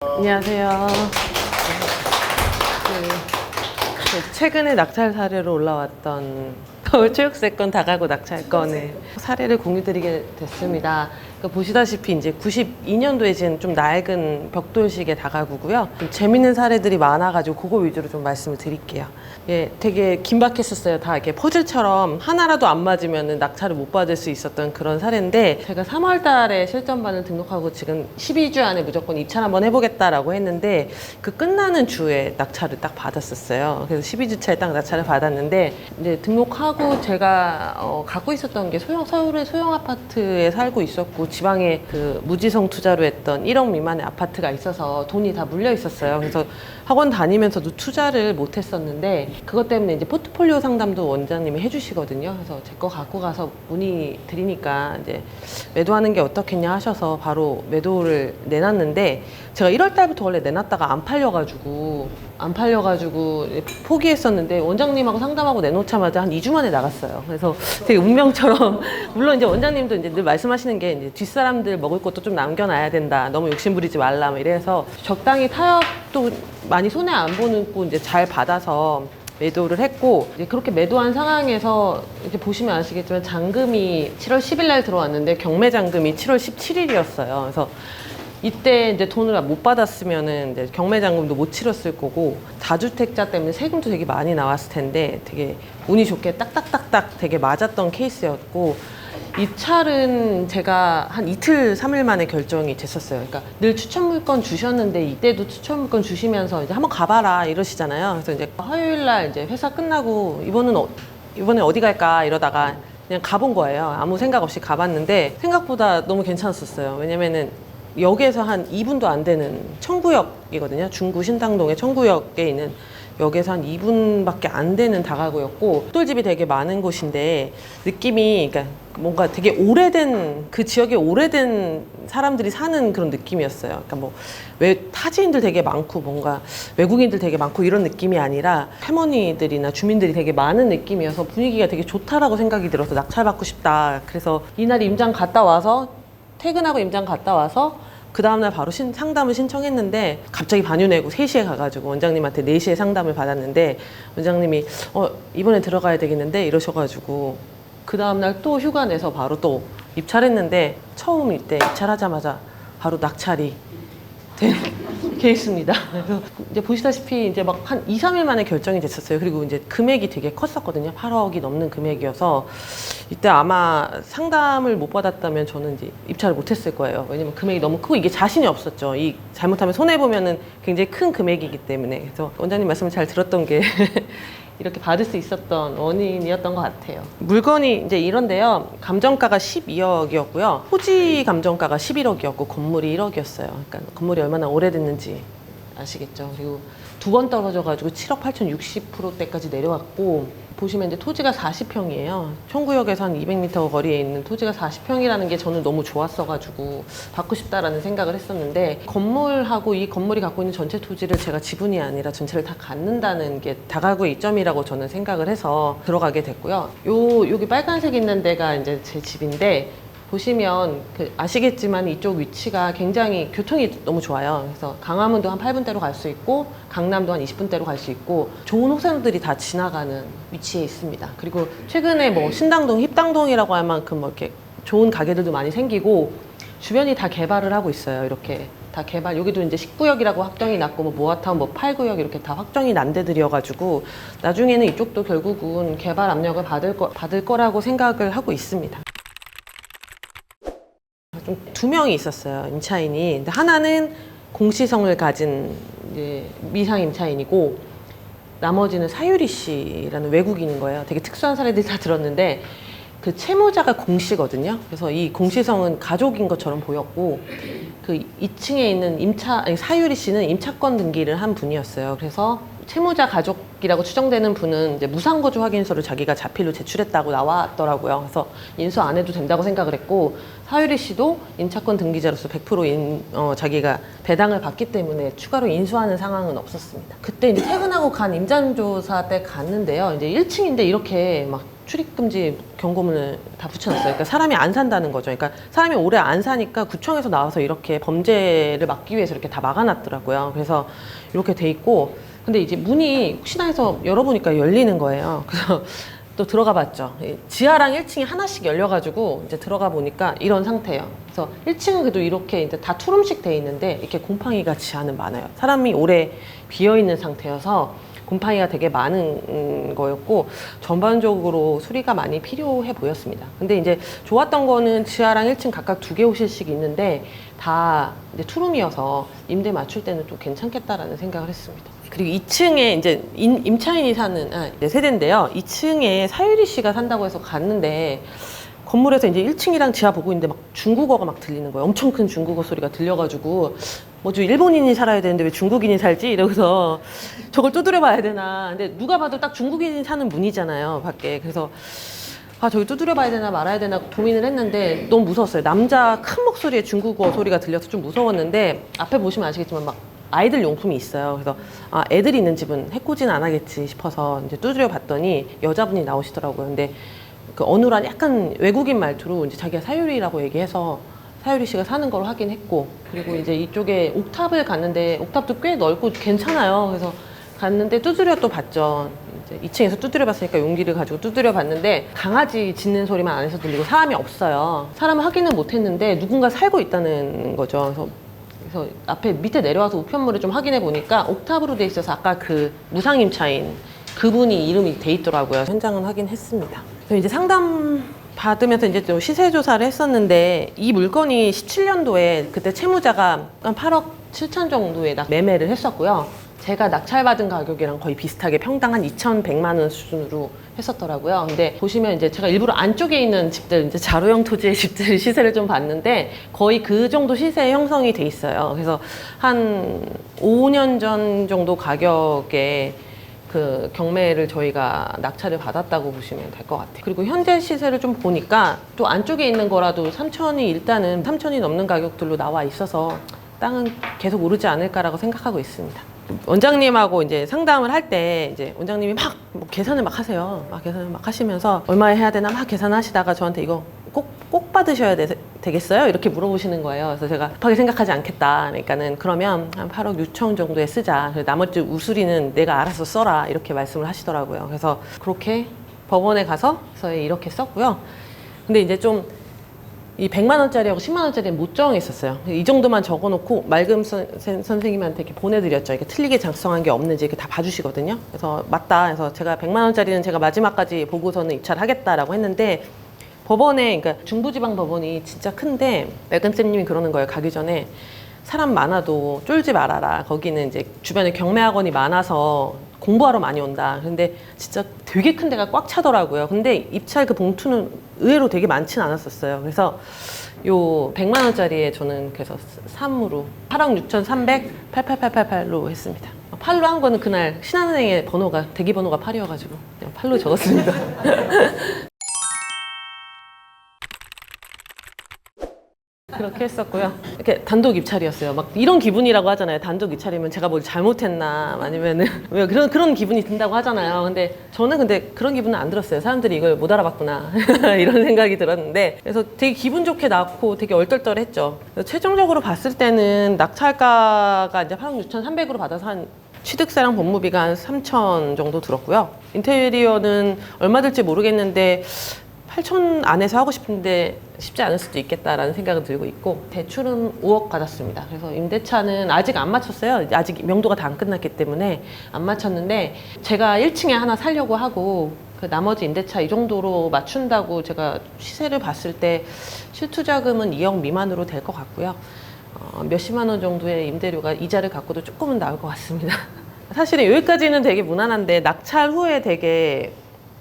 안녕하세요. 최근에 낙찰 사례로 올라왔던 서울체육세권 다가구 낙찰건의 사례를 공유드리게 됐습니다. 보시다시피 이제 92년도에 지은 좀 낡은 벽돌식의 다가구고요. 좀 재밌는 사례들이 많아가지고 그거 위주로 좀 말씀을 드릴게요. 예, 되게 긴박했었어요. 다 이렇게 퍼즐처럼 하나라도 안 맞으면 낙찰을 못 받을 수 있었던 그런 사례인데, 제가 3월 달에 실전반을 등록하고 지금 12주 안에 무조건 입찰 한번 해보겠다라고 했는데, 그 끝나는 주에 낙찰을 딱 받았었어요. 그래서 12주차에 딱 낙찰을 받았는데, 이제 등록하고 제가 갖고 있었던 게 서울의 소형 아파트에 살고 있었고, 지방에 그 무지성 투자로 했던 1억 미만의 아파트가 있어서 돈이 다 물려 있었어요. 그래서 학원 다니면서도 투자를 못 했었는데, 그것 때문에 이제 포트폴리오 상담도 원장님이 해주시거든요. 그래서 제 거 갖고 가서 문의 드리니까 이제 매도하는 게 어떻겠냐 하셔서 바로 매도를 내놨는데, 제가 1월 달부터 원래 내놨다가 안 팔려가지고 포기했었는데, 원장님하고 상담하고 내놓자마자 한 2주 만에 나갔어요. 그래서 되게 운명처럼 물론 이제 원장님도 이제 늘 말씀하시는 게 이제 뒷사람들 먹을 것도 좀 남겨놔야 된다. 너무 욕심 부리지 말라. 이래서 적당히 타협도 많이 손해 안 보고 이제 잘 받아서 매도를 했고, 이제 그렇게 매도한 상황에서 이제 보시면 아시겠지만 잔금이 7월 10일 날 들어왔는데 경매 잔금이 7월 17일이었어요. 그래서 이때 이제 돈을 못 받았으면은 이제 경매 잔금도 못 치렀을 거고, 다주택자 때문에 세금도 되게 많이 나왔을 텐데 되게 운이 좋게 딱딱딱딱 되게 맞았던 케이스였고, 입찰은 제가 한 이틀, 3일 만에 결정이 됐었어요. 그러니까 늘 추천 물건 주셨는데 이때도 추천 물건 주시면서 이제 한번 가봐라 이러시잖아요. 그래서 이제 화요일 날 이제 회사 끝나고 이번에 어디 갈까 이러다가 그냥 가본 거예요. 아무 생각 없이 가봤는데 생각보다 너무 괜찮았었어요. 왜냐면은 역에서 한 2분도 안 되는 청구역이거든요. 중구 신당동의 청구역에 있는 역에서 한 2분밖에 안 되는 다가구였고, 벽돌집이 되게 많은 곳인데 느낌이, 그러니까 뭔가 되게 오래된, 그 지역에 오래된 사람들이 사는 그런 느낌이었어요. 그러니까 뭐 타지인들 되게 많고 뭔가 외국인들 되게 많고 이런 느낌이 아니라 할머니들이나 주민들이 되게 많은 느낌이어서 분위기가 되게 좋다라고 생각이 들어서 낙찰받고 싶다. 그래서 이날 임장 갔다 와서, 퇴근하고 임장 갔다 와서 그 다음날 바로 상담을 신청했는데, 갑자기 반유 내고 3시에 가가지고 원장님한테 4시에 상담을 받았는데, 원장님이 이번에 들어가야 되겠는데 이러셔가지고 그 다음날 또 휴가 내서 바로 또 입찰했는데, 처음 이때 입찰하자마자 바로 낙찰이 된 케이스입니다. 그래서 이제 보시다시피 이제 막 한 2, 3일 만에 결정이 됐었어요. 그리고 이제 금액이 되게 컸었거든요. 8억이 넘는 금액이어서 이때 아마 상담을 못 받았다면 저는 이제 입찰을 못 했을 거예요. 왜냐면 금액이 너무 크고 이게 자신이 없었죠. 이 잘못하면 손해보면은 굉장히 큰 금액이기 때문에. 그래서 원장님 말씀을 잘 들었던 게 이렇게 받을 수 있었던 원인이었던 것 같아요. 물건이 이제 이런데요. 감정가가 12억이었고요. 토지 감정가가 11억이었고 건물이 1억이었어요. 그러니까 건물이 얼마나 오래됐는지 아시겠죠. 그리고 2번 떨어져가지고 7억 8,060%대까지 내려왔고, 보시면 이제 토지가 40평이에요. 청구역에서 한 200m 거리에 있는 토지가 40평이라는 게 저는 너무 좋았어가지고 받고 싶다라는 생각을 했었는데, 건물하고 이 건물이 갖고 있는 전체 토지를 제가 지분이 아니라 전체를 다 갖는다는 게 다가구의 이점이라고 저는 생각을 해서 들어가게 됐고요. 여기 빨간색 있는 데가 이제 제 집인데, 보시면 아시겠지만 이쪽 위치가 굉장히 교통이 너무 좋아요. 그래서 강화문도 한 8분대로 갈 수 있고, 강남도 한 20분대로 갈 수 있고, 좋은 호선들이 다 지나가는 위치에 있습니다. 그리고 최근에 뭐 신당동, 힙당동이라고 할 만큼 뭐 이렇게 좋은 가게들도 많이 생기고, 주변이 다 개발을 하고 있어요. 이렇게 다 개발, 여기도 이제 10구역이라고 확정이 났고, 뭐 모아타운 뭐 8구역 이렇게 다 확정이 난 데들이어가지고, 나중에는 이쪽도 결국은 개발 압력을 받을 거라고 생각을 하고 있습니다. 좀 2명이 있었어요, 임차인이. 근데 하나는 공시성을 가진 이제 미상 임차인이고, 나머지는 사유리 씨라는 외국인인 거예요. 되게 특수한 사례들이 다 들었는데, 그 채무자가 공시거든요. 그래서 이 공시성은 가족인 것처럼 보였고, 그 2층에 있는 사유리 씨는 임차권 등기를 한 분이었어요. 그래서 채무자 가족이라고 추정되는 분은 이제 무상거주 확인서를 자기가 자필로 제출했다고 나왔더라고요. 그래서 인수 안 해도 된다고 생각을 했고, 사유리 씨도 임차권 등기자로서 100% 자기가 배당을 받기 때문에 추가로 인수하는 상황은 없었습니다. 그때 이제 퇴근하고 간 임장조사 때 갔는데요. 이제 1층인데 이렇게 막 출입금지 경고문을 다 붙여놨어요. 그러니까 사람이 안 산다는 거죠. 그러니까 사람이 오래 안 사니까 구청에서 나와서 이렇게 범죄를 막기 위해서 이렇게 다 막아놨더라고요. 그래서 이렇게 돼 있고, 근데 이제 문이 혹시나 해서 열어보니까 열리는 거예요. 그래서 또 들어가 봤죠. 지하랑 1층이 하나씩 열려가지고 이제 들어가 보니까 이런 상태예요. 그래서 1층은 그래도 이렇게 이제 다 투룸씩 돼 있는데 이렇게 곰팡이가 지하는 많아요. 사람이 오래 비어 있는 상태여서 곰팡이가 되게 많은 거였고 전반적으로 수리가 많이 필요해 보였습니다. 근데 이제 좋았던 거는 지하랑 1층 각각 2개 호실씩 있는데 다 이제 투룸이어서 임대 맞출 때는 좀 괜찮겠다라는 생각을 했습니다. 그리고 2층에 이제 임차인이 사는 이제 세대인데요. 2층에 사유리 씨가 산다고 해서 갔는데 건물에서 이제 1층이랑 지하 보고 있는데 막 중국어가 막 들리는 거예요. 엄청 큰 중국어 소리가 들려가지고 뭐지 일본인이 살아야 되는데 왜 중국인이 살지? 이러고서 저걸 두드려 봐야 되나. 근데 누가 봐도 딱 중국인이 사는 문이잖아요, 밖에. 그래서 저기 두드려 봐야 되나 말아야 되나 고민을 했는데 너무 무서웠어요. 남자 큰 목소리에 중국어 소리가 들려서 좀 무서웠는데 앞에 보시면 아시겠지만 막 아이들 용품이 있어요. 그래서 애들이 있는 집은 해코지는 안 하겠지 싶어서 이제 두드려 봤더니 여자분이 나오시더라고요. 근데 그 어눌한 약간 외국인 말투로 이제 자기가 사유리라고 얘기해서 사유리 씨가 사는 걸 확인했고, 그리고 이제 이쪽에 옥탑을 갔는데 옥탑도 꽤 넓고 괜찮아요. 그래서 갔는데 두드려 또 봤죠. 이제 2층에서 두드려 봤으니까 용기를 가지고 두드려 봤는데 강아지 짖는 소리만 안에서 들리고 사람이 없어요. 사람을 확인은 못했는데 누군가 살고 있다는 거죠. 그래서 앞에 밑에 내려와서 우편물을 좀 확인해 보니까 옥탑으로 돼 있어서 아까 그 무상임차인 그분이 이름이 돼 있더라고요. 현장은 확인했습니다. 이제 상담 받으면서 이제 또 시세 조사를 했었는데 이 물건이 17년도에 그때 채무자가 한 8억 7천 정도에 매매를 했었고요. 제가 낙찰받은 가격이랑 거의 비슷하게 평당 한 2,100만 원 수준으로 했었더라고요. 근데 보시면 이제 제가 일부러 안쪽에 있는 집들, 이제 자로형 토지의 집들 시세를 좀 봤는데 거의 그 정도 시세 형성이 돼 있어요. 그래서 한 5년 전 정도 가격에 그 경매를 저희가 낙찰을 받았다고 보시면 될 것 같아요. 그리고 현재 시세를 좀 보니까 또 안쪽에 있는 거라도 3천이 일단은 3천이 넘는 가격들로 나와 있어서 땅은 계속 오르지 않을까라고 생각하고 있습니다. 원장님하고 이제 상담을 할 때 이제 원장님이 막 뭐 계산을 막 하세요. 막 계산을 막 하시면서 얼마에 해야 되나 막 계산하시다가 저한테 이거 꼭 받으셔야 되겠어요? 이렇게 물어보시는 거예요. 그래서 제가 급하게 생각하지 않겠다. 그러니까는 그러면 한 8억 6천 정도에 쓰자. 나머지 우수리는 내가 알아서 써라. 이렇게 말씀을 하시더라고요. 그래서 그렇게 법원에 가서 이렇게 썼고요. 근데 이제 좀 이 100만 원짜리하고 10만 원짜리는 못 정했었어요. 이 정도만 적어놓고 맑음 선생님한테 이렇게 보내드렸죠. 이렇게 틀리게 작성한 게 없는지 이렇게 다 봐주시거든요. 그래서 맞다. 그래서 제가 100만 원짜리는 제가 마지막까지 보고서는 입찰하겠다라고 했는데 법원에, 그러니까 중부지방법원이 진짜 큰데 맑음쌤님이 그러는 거예요. 가기 전에 사람 많아도 쫄지 말아라. 거기는 이제 주변에 경매학원이 많아서 공부하러 많이 온다. 근데 진짜 되게 큰 데가 꽉 차더라고요. 근데 입찰 그 봉투는 의외로 되게 많지는 않았었어요. 그래서 요 100만 원짜리에 저는 그래서 3으로 8억 6,300 88888로 했습니다. 8로 한 거는 그날 신한은행의 번호가 대기 번호가 8이어가지고 그냥 8로 적었습니다. 그렇게 했었고요. 이렇게 단독 입찰이었어요. 막 이런 기분이라고 하잖아요. 단독 입찰이면 제가 뭘 잘못했나 아니면은 왜 그런 기분이 든다고 하잖아요. 근데 저는 그런 기분은 안 들었어요. 사람들이 이걸 못 알아봤구나 이런 생각이 들었는데 그래서 되게 기분 좋게 나왔고 되게 얼떨떨했죠. 최종적으로 봤을 때는 낙찰가가 이제 8억 6,300으로 받아서 한 취득세랑 법무비가 한 3천 정도 들었고요. 인테리어는 얼마 들지 모르겠는데 8천 안에서 하고 싶은데 쉽지 않을 수도 있겠다라는 생각은 들고 있고 대출은 5억 받았습니다. 그래서 임대차는 아직 안 맞췄어요. 아직 명도가 다 안 끝났기 때문에 안 맞췄는데 제가 1층에 하나 살려고 하고 그 나머지 임대차 이 정도로 맞춘다고 제가 시세를 봤을 때 실투자금은 2억 미만으로 될 것 같고요. 몇십만 원 정도의 임대료가 이자를 갖고도 조금은 나올 것 같습니다. 사실은 여기까지는 되게 무난한데 낙찰 후에 되게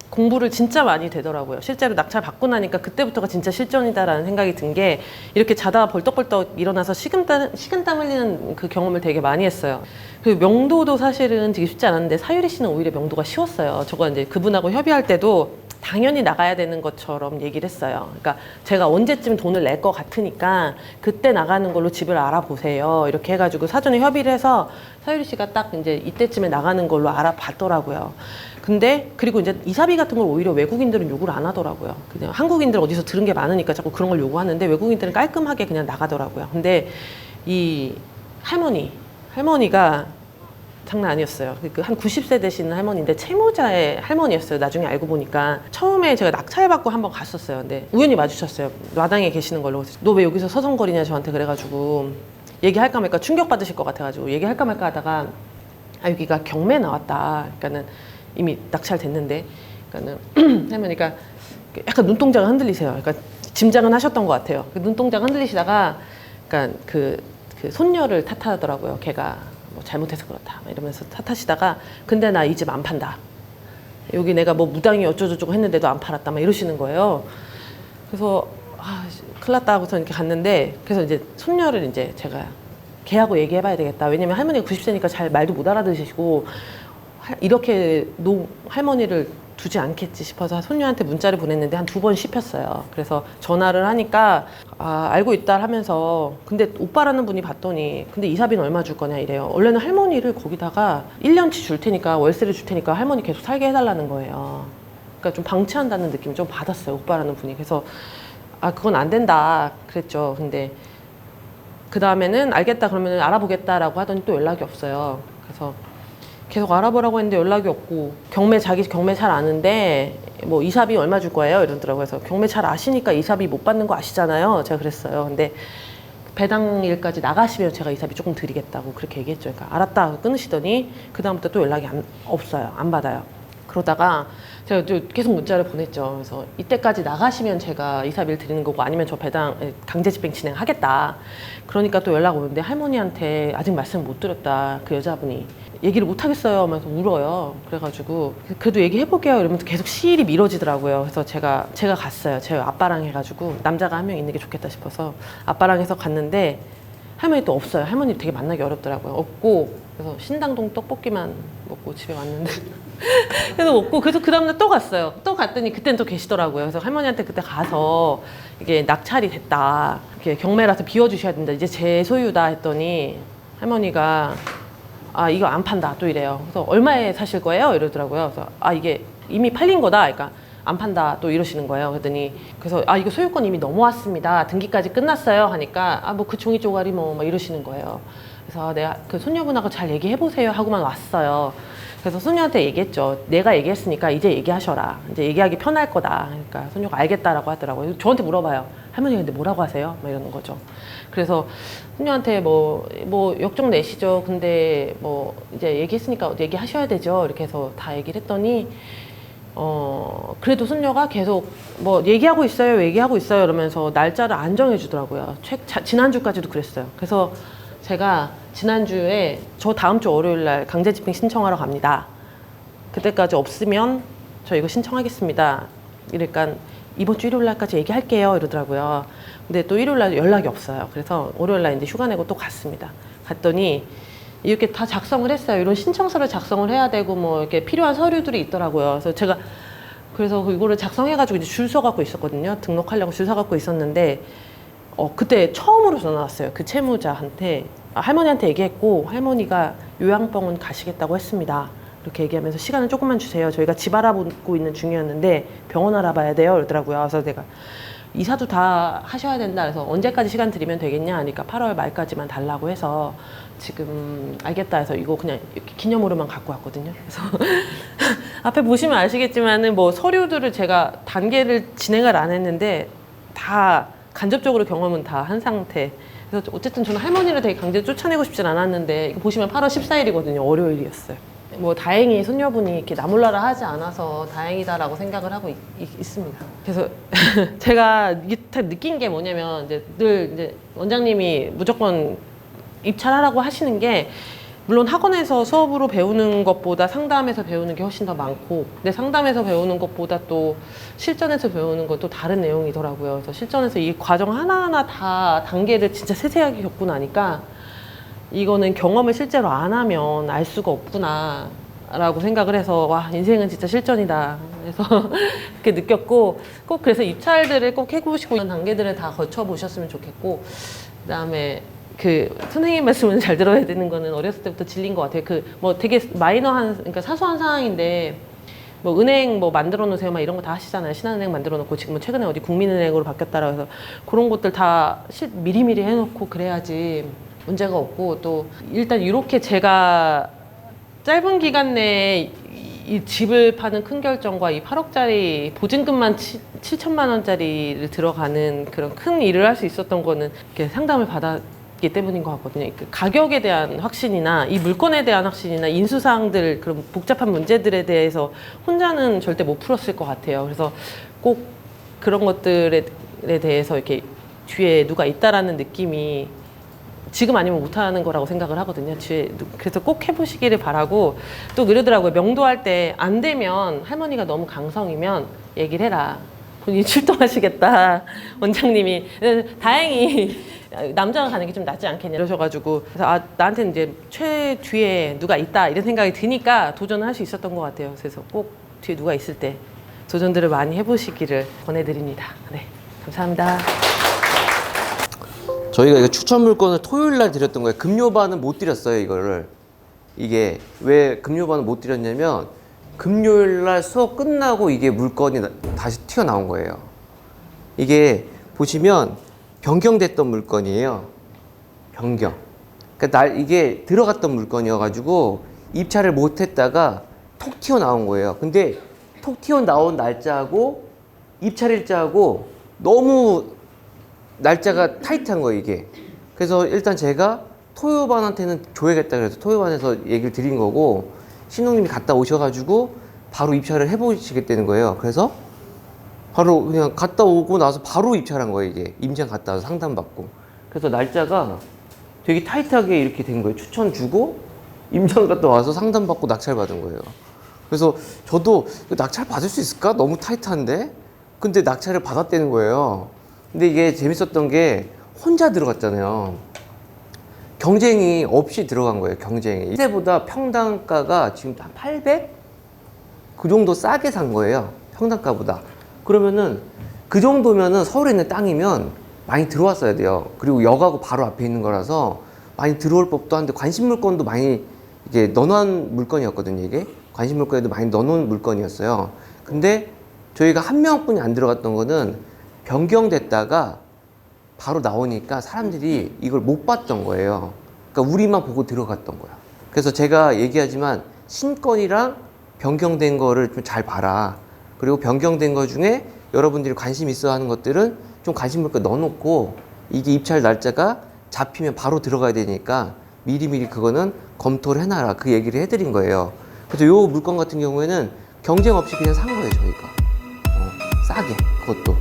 공부를 진짜 많이 되더라고요. 실제로 낙찰 받고 나니까 그때부터가 진짜 실전이다라는 생각이 든 게 이렇게 자다가 벌떡벌떡 일어나서 식은땀 흘리는 그 경험을 되게 많이 했어요. 그리고 명도도 사실은 되게 쉽지 않았는데 사유리 씨는 오히려 명도가 쉬웠어요. 저거 이제 그분하고 협의할 때도 당연히 나가야 되는 것처럼 얘기를 했어요. 그러니까 제가 언제쯤 돈을 낼 것 같으니까 그때 나가는 걸로 집을 알아보세요. 이렇게 해가지고 사전에 협의를 해서 서유리 씨가 딱 이제 이때쯤에 나가는 걸로 알아봤더라고요. 근데 그리고 이제 이사비 같은 걸 오히려 외국인들은 요구를 안 하더라고요. 그냥 한국인들 어디서 들은 게 많으니까 자꾸 그런 걸 요구하는데 외국인들은 깔끔하게 그냥 나가더라고요. 근데 이 할머니가 장난 아니었어요. 그 한 90세 되시는 할머니인데 채무자의 할머니였어요. 나중에 알고 보니까 처음에 제가 낙찰받고 한번 갔었어요. 근데 우연히 마주쳤어요. 마당에 계시는 걸로. 너 왜 여기서 서성거리냐 저한테 그래가지고 얘기할까 말까 충격받으실 것 같아가지고 얘기할까 말까 하다가 아 여기가 경매 나왔다. 그러니까는 이미 낙찰됐는데 그러니까는 할머니가 약간 눈동자가 흔들리세요. 그러니까 짐작은 하셨던 것 같아요. 그 눈동자가 흔들리시다가 그러니까 그 손녀를 탓하더라고요. 걔가 뭐 잘못해서 그렇다 이러면서 탓하시다가 근데 나 이 집 안 판다. 여기 내가 뭐 무당이 어쩌고저쩌고 했는데도 안 팔았다 막 이러시는 거예요. 그래서 아 큰일 났다 하고서 이렇게 갔는데 그래서 이제 손녀를 이제 제가 걔하고 얘기해봐야 되겠다. 왜냐면 할머니가 90세니까 잘 말도 못 알아들으시고 이렇게 할머니를 두지 않겠지 싶어서 손녀한테 문자를 보냈는데 한 2번 씹혔어요. 그래서 전화를 하니까 아 알고 있다 하면서 근데 오빠라는 분이 봤더니 근데 이사비는 얼마 줄 거냐 이래요. 원래는 할머니를 거기다가 1년치 줄 테니까 월세를 줄 테니까 할머니 계속 살게 해달라는 거예요. 그러니까 좀 방치한다는 느낌을 좀 받았어요. 오빠라는 분이. 그래서 아 그건 안 된다 그랬죠. 근데 그 다음에는 알겠다 그러면 알아보겠다라고 하더니 또 연락이 없어요. 그래서 계속 알아보라고 했는데 연락이 없고 자기 경매 잘 아는데 뭐 이사비 얼마 줄 거예요 이러더라고요. 그래서 경매 잘 아시니까 이사비 못 받는 거 아시잖아요. 제가 그랬어요. 근데 배당일까지 나가시면 제가 이사비 조금 드리겠다고 그렇게 얘기했죠. 그러니까 알았다 끊으시더니 그 다음부터 또 연락이 없어요. 안 받아요. 그러다가 제가 계속 문자를 보냈죠. 그래서 이때까지 나가시면 제가 이사비를 드리는 거고 아니면 저 강제집행 진행하겠다. 그러니까 또 연락 오는데 할머니한테 아직 말씀 못 드렸다. 그 여자분이 얘기를 못 하겠어요 하면서 울어요. 그래가지고 그래도 얘기해볼게요 이러면서 계속 시일이 미뤄지더라고요. 그래서 제가 갔어요. 제 아빠랑 해가지고 남자가 한 명 있는 게 좋겠다 싶어서 아빠랑 해서 갔는데 할머니 또 없어요. 할머니 되게 만나기 어렵더라고요. 없고 그래서 신당동 떡볶이만 먹고 집에 왔는데 그래서 먹고 그래서 그 다음날 또 갔어요. 또 갔더니 그때는 또 계시더라고요. 그래서 할머니한테 그때 가서 이게 낙찰이 됐다. 이렇게 경매라서 비워주셔야 된다. 이제 제 소유다 했더니 할머니가 아 이거 안 판다 또 이래요. 그래서 얼마에 사실 거예요? 이러더라고요. 그래서 아 이게 이미 팔린 거다. 그러니까 안 판다 또 이러시는 거예요. 그랬더니 그래서 아 이거 소유권 이미 넘어왔습니다. 등기까지 끝났어요. 하니까 아 뭐 그 종이 쪼가리 뭐 막 이러시는 거예요. 그래서 내가 그 손녀분하고 잘 얘기해 보세요 하고만 왔어요. 그래서 손녀한테 얘기했죠. 내가 얘기했으니까 이제 얘기하셔라. 이제 얘기하기 편할 거다. 그러니까 손녀가 알겠다라고 하더라고요. 저한테 물어봐요. 할머니 근데 뭐라고 하세요? 막 이러는 거죠. 그래서 손녀한테 뭐 역정 내시죠. 근데 뭐 이제 얘기했으니까 얘기하셔야 되죠. 이렇게 해서 다 얘기를 했더니 그래도 손녀가 계속 뭐 얘기하고 있어요 이러면서 날짜를 안 정해주더라고요. 지난주까지도 그랬어요. 그래서 제가 지난주에 저 다음 주 월요일 날 강제집행 신청하러 갑니다. 그때까지 없으면 저 이거 신청하겠습니다. 이러니까 이번 주 일요일 날까지 얘기할게요 이러더라고요. 근데 또 일요일 날 연락이 없어요. 그래서 월요일 날 이제 휴가 내고 또 갔습니다. 갔더니 이렇게 다 작성을 했어요. 이런 신청서를 작성을 해야 되고 뭐 이렇게 필요한 서류들이 있더라고요. 그래서 이거를 작성해가지고 이제 줄 서갖고 있었거든요. 등록하려고 줄 서갖고 있었는데 그때 처음으로 전화 왔어요. 그 채무자한테 할머니한테 얘기했고 할머니가 요양병원 가시겠다고 했습니다. 이렇게 얘기하면서 시간을 조금만 주세요. 저희가 집 알아보고 있는 중이었는데 병원 알아봐야 돼요. 이러더라고요. 그래서 내가 이사도 다 하셔야 된다. 그래서 언제까지 시간 드리면 되겠냐 하니까 8월 말까지만 달라고 해서 지금 알겠다 해서 이거 그냥 이렇게 기념으로만 갖고 왔거든요. 그래서 앞에 보시면 아시겠지만은 뭐 서류들을 제가 단계를 진행을 안 했는데 다 간접적으로 경험은 다 한 상태. 그래서 어쨌든 저는 할머니를 되게 강제로 쫓아내고 싶진 않았는데 이거 보시면 8월 14일이거든요. 월요일이었어요. 뭐 다행히 손녀분이 이렇게 나몰라라 하지 않아서 다행이다라고 생각을 하고 있습니다. 그래서 제가 느낀 게 뭐냐면 늘 원장님이 무조건 입찰하라고 하시는 게 물론 학원에서 수업으로 배우는 것보다 상담에서 배우는 게 훨씬 더 많고 근데 상담에서 배우는 것보다 또 실전에서 배우는 것도 다른 내용이더라고요. 그래서 실전에서 이 과정 하나하나 다 단계를 진짜 세세하게 겪고 나니까 이거는 경험을 실제로 안 하면 알 수가 없구나. 라고 생각을 해서 와 인생은 진짜 실전이다 그래서 그렇게 느꼈고 꼭 그래서 입찰들을 꼭 해보시고 이런 단계들을 다 거쳐보셨으면 좋겠고 그다음에 그 선생님 말씀은 잘 들어야 되는 거는 어렸을 때부터 질린 것 같아요. 그 뭐 되게 마이너한 그러니까 사소한 상황인데 뭐 은행 뭐 만들어 놓으세요 막 이런 거 다 하시잖아요. 신한은행 만들어 놓고 지금은 최근에 어디 국민은행으로 바뀌었다라고 해서 그런 것들 다 미리미리 해놓고 그래야지 문제가 없고 또 일단 이렇게 제가 짧은 기간 내에 이 집을 파는 큰 결정과 이 8억짜리 보증금만 7천만 원짜리를 들어가는 그런 큰 일을 할 수 있었던 거는 이렇게 상담을 받았기 때문인 것 같거든요. 그 가격에 대한 확신이나 이 물건에 대한 확신이나 인수사항들 그런 복잡한 문제들에 대해서 혼자는 절대 못 풀었을 것 같아요. 그래서 꼭 그런 것들에 대해서 이렇게 뒤에 누가 있다라는 느낌이 지금 아니면 못하는 거라고 생각을 하거든요. 그래서 꼭 해보시기를 바라고 또 그러더라고요. 명도할 때 안 되면 할머니가 너무 강성이면 얘기를 해라. 본인이 출동하시겠다. 원장님이. 다행히 남자가 가는 게 좀 낫지 않겠냐 이러셔가지고 그래서 아 나한테는 이제 최 뒤에 누가 있다 이런 생각이 드니까 도전을 할 수 있었던 것 같아요. 그래서 꼭 뒤에 누가 있을 때 도전들을 많이 해보시기를 권해드립니다. 네, 감사합니다. 저희가 이거 추천 물건을 토요일 날 드렸던 거예요. 금요반은 못 드렸어요, 이거를. 이게 왜 금요반은 못 드렸냐면 금요일 날 수업 끝나고 이게 물건이 다시 튀어나온 거예요. 이게 보시면 변경됐던 물건이에요. 변경. 그러니까 이게 들어갔던 물건이어가지고 입찰을 못 했다가 톡 튀어나온 거예요. 근데 톡 튀어나온 날짜하고 입찰 일자하고 너무 날짜가 타이트한 거예요, 이게. 그래서 일단 제가 토요반한테는 줘야겠다 그래서 토요반에서 얘기를 드린 거고 신동님이 갔다 오셔가지고 바로 입찰을 해보시겠다는 거예요. 그래서 바로 그냥 갔다 오고 나서 바로 입찰한 거예요, 이게. 임장 갔다 와서 상담받고. 그래서 날짜가 되게 타이트하게 이렇게 된 거예요. 추천 주고 임장 갔다 와서 상담받고 낙찰 받은 거예요. 그래서 저도 낙찰 받을 수 있을까? 너무 타이트한데? 근데 낙찰을 받았다는 거예요. 근데 이게 재밌었던 게 혼자 들어갔잖아요. 경쟁이 없이 들어간 거예요, 경쟁이. 이때보다 평당가가 지금 한 800? 그 정도 싸게 산 거예요, 평당가보다. 그러면은 그 정도면은 서울에 있는 땅이면 많이 들어왔어야 돼요. 그리고 역하고 바로 앞에 있는 거라서 많이 들어올 법도 한데 관심 물건도 많이 이게 넣어놓은 물건이었거든요, 이게. 관심 물건에도 많이 넣어놓은 물건이었어요. 근데 저희가 한 명뿐이 안 들어갔던 거는 변경됐다가 바로 나오니까 사람들이 이걸 못 봤던 거예요. 그러니까 우리만 보고 들어갔던 거야. 그래서 제가 얘기하지만 신건이랑 변경된 거를 좀 잘 봐라. 그리고 변경된 거 중에 여러분들이 관심 있어 하는 것들은 좀 관심 물건 넣어놓고 이게 입찰 날짜가 잡히면 바로 들어가야 되니까 미리미리 그거는 검토를 해놔라. 그 얘기를 해드린 거예요. 그래서 요 물건 같은 경우에는 경쟁 없이 그냥 산 거예요, 저희가. 싸게, 그것도.